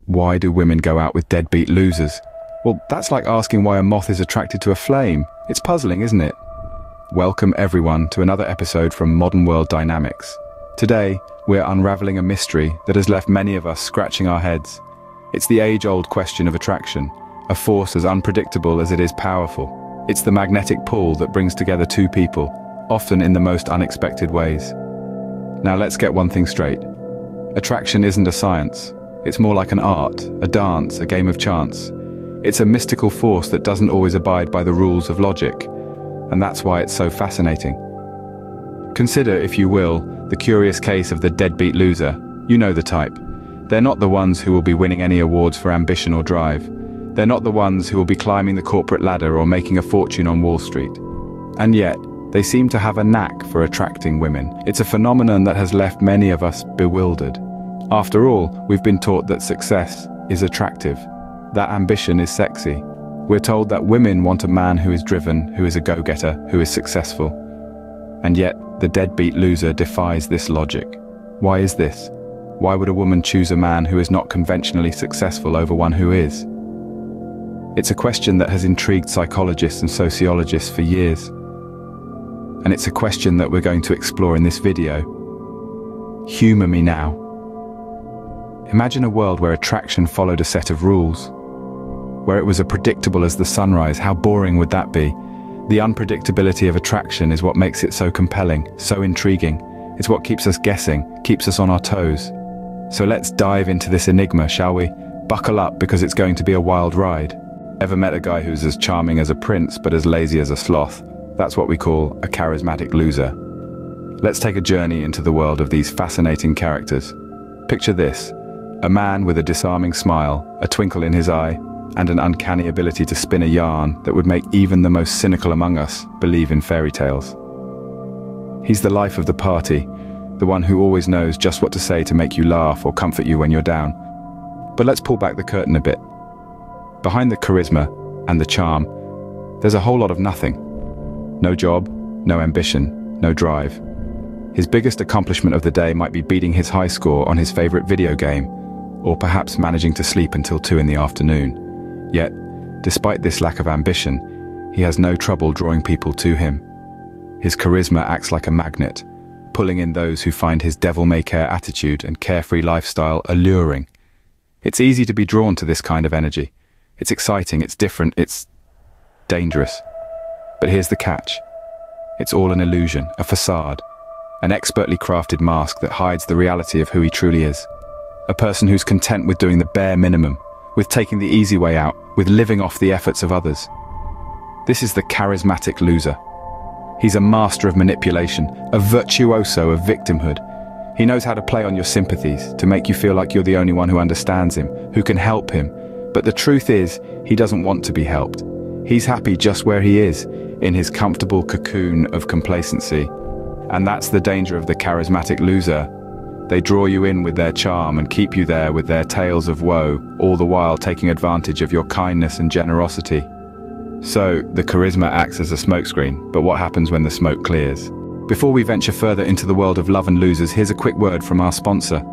Why do women go out with deadbeat losers? Well, that's like asking why a moth is attracted to a flame. It's puzzling, isn't it? Welcome everyone to another episode from Modern World Dynamics. Today, we're unraveling a mystery that has left many of us scratching our heads. It's the age-old question of attraction, a force as unpredictable as it is powerful. It's the magnetic pull that brings together two people, often in the most unexpected ways. Now let's get one thing straight. Attraction isn't a science. It's more like an art, a dance, a game of chance. It's a mystical force that doesn't always abide by the rules of logic, and that's why it's so fascinating. Consider, if you will, the curious case of the deadbeat loser. You know the type. They're not the ones who will be winning any awards for ambition or drive. They're not the ones who will be climbing the corporate ladder or making a fortune on Wall Street. And yet, they seem to have a knack for attracting women. It's a phenomenon that has left many of us bewildered. After all, we've been taught that success is attractive, that ambition is sexy. We're told that women want a man who is driven, who is a go-getter, who is successful. And yet, the deadbeat loser defies this logic. Why is this? Why would a woman choose a man who is not conventionally successful over one who is? It's a question that has intrigued psychologists and sociologists for years. And it's a question that we're going to explore in this video. Humor me now. Imagine a world where attraction followed a set of rules, where it was as predictable as the sunrise. How boring would that be? The unpredictability of attraction is what makes it so compelling, so intriguing. It's what keeps us guessing, keeps us on our toes. So let's dive into this enigma, shall we? Buckle up, because it's going to be a wild ride. Ever met a guy who's as charming as a prince but as lazy as a sloth? That's what we call a charismatic loser. Let's take a journey into the world of these fascinating characters. Picture this: a man with a disarming smile, a twinkle in his eye, and an uncanny ability to spin a yarn that would make even the most cynical among us believe in fairy tales. He's the life of the party, the one who always knows just what to say to make you laugh or comfort you when you're down. But let's pull back the curtain a bit. Behind the charisma and the charm, there's a whole lot of nothing. No job, no ambition, no drive. His biggest accomplishment of the day might be beating his high score on his favorite video game, or perhaps managing to sleep until 2 in the afternoon. Yet, despite this lack of ambition, he has no trouble drawing people to him. His charisma acts like a magnet, pulling in those who find his devil-may-care attitude and carefree lifestyle alluring. It's easy to be drawn to this kind of energy. It's exciting, it's different, it's dangerous. But here's the catch. It's all an illusion, a facade, an expertly crafted mask that hides the reality of who he truly is. A person who's content with doing the bare minimum, with taking the easy way out, with living off the efforts of others. This is the charismatic loser. He's a master of manipulation, a virtuoso of victimhood. He knows how to play on your sympathies, to make you feel like you're the only one who understands him, who can help him. But the truth is, he doesn't want to be helped. He's happy just where he is, in his comfortable cocoon of complacency. And that's the danger of the charismatic loser. They draw you in with their charm and keep you there with their tales of woe, all the while taking advantage of your kindness and generosity. So, the charisma acts as a smokescreen, but what happens when the smoke clears? Before we venture further into the world of love and losers, here's a quick word from our sponsor.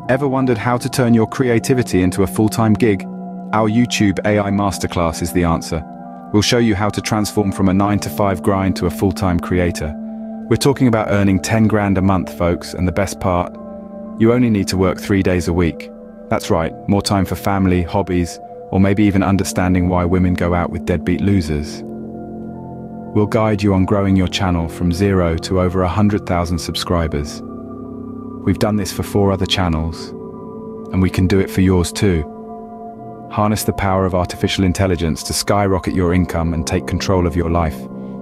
Ever wondered how to turn your creativity into a full-time gig? Our YouTube AI Masterclass is the answer. We'll show you how to transform from a 9-to-5 grind to a full-time creator. We're talking about earning 10 grand a month, folks, and the best part, you only need to work 3 days a week. That's right, more time for family, hobbies, or maybe even understanding why women go out with deadbeat losers. We'll guide you on growing your channel from 0 to over 100,000 subscribers. We've done this for 4 other channels, and we can do it for yours too. Harness the power of artificial intelligence to skyrocket your income and take control of your life.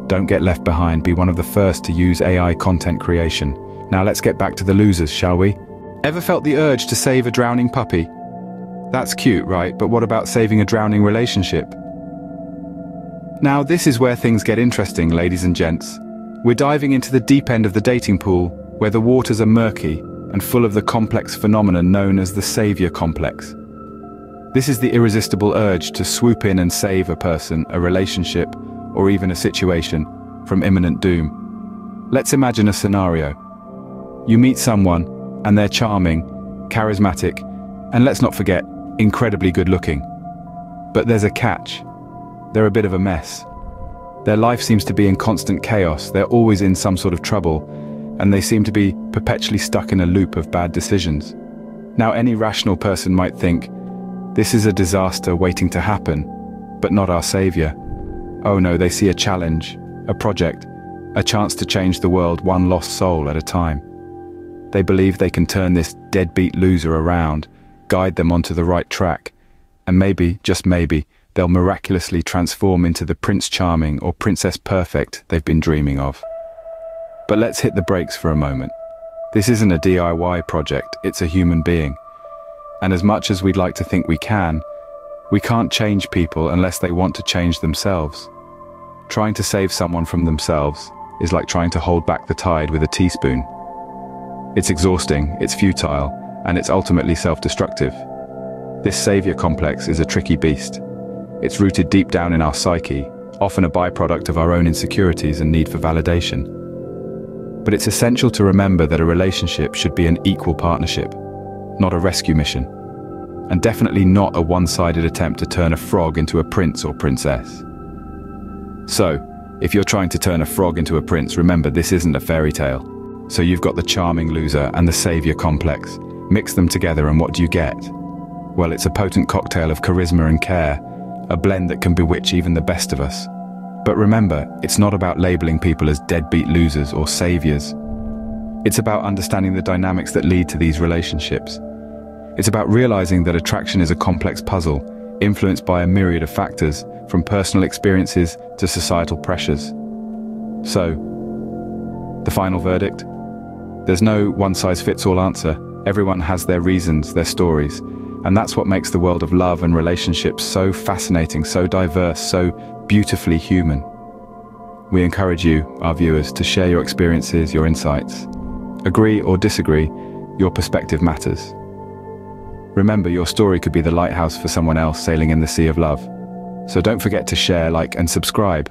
Don't get left behind, be one of the first to use AI content creation. Now let's get back to the losers, shall we? Ever felt the urge to save a drowning puppy? That's cute, right? But what about saving a drowning relationship? Now this is where things get interesting, ladies and gents. We're diving into the deep end of the dating pool, where the waters are murky and full of the complex phenomenon known as the savior complex. This is the irresistible urge to swoop in and save a person, a relationship, or even a situation from imminent doom. Let's imagine a scenario. You meet someone, and they're charming, charismatic, and let's not forget, incredibly good looking. But there's a catch. They're a bit of a mess. Their life seems to be in constant chaos, they're always in some sort of trouble, and they seem to be perpetually stuck in a loop of bad decisions. Now, any rational person might think, this is a disaster waiting to happen, but not our savior. Oh no, they see a challenge, a project, a chance to change the world one lost soul at a time. They believe they can turn this deadbeat loser around, guide them onto the right track, and maybe, just maybe, they'll miraculously transform into the Prince Charming or Princess Perfect they've been dreaming of. But let's hit the brakes for a moment. This isn't a DIY project, it's a human being. And as much as we'd like to think we can't change people unless they want to change themselves. Trying to save someone from themselves is like trying to hold back the tide with a teaspoon. It's exhausting, it's futile, and it's ultimately self-destructive. This savior complex is a tricky beast. It's rooted deep down in our psyche, often a byproduct of our own insecurities and need for validation. But it's essential to remember that a relationship should be an equal partnership, not a rescue mission, and definitely not a one-sided attempt to turn a frog into a prince or princess. So, if you're trying to turn a frog into a prince, remember this isn't a fairy tale. So you've got the charming loser and the savior complex. Mix them together and what do you get? Well, it's a potent cocktail of charisma and care, a blend that can bewitch even the best of us. But remember, it's not about labeling people as deadbeat losers or saviors. It's about understanding the dynamics that lead to these relationships. It's about realizing that attraction is a complex puzzle, influenced by a myriad of factors, from personal experiences to societal pressures. So, the final verdict? There's no one-size-fits-all answer. Everyone has their reasons, their stories, and that's what makes the world of love and relationships so fascinating, so diverse, so beautifully human. We encourage you, our viewers, to share your experiences, your insights. Agree or disagree, your perspective matters. Remember, your story could be the lighthouse for someone else sailing in the sea of love. So don't forget to share, like, and subscribe.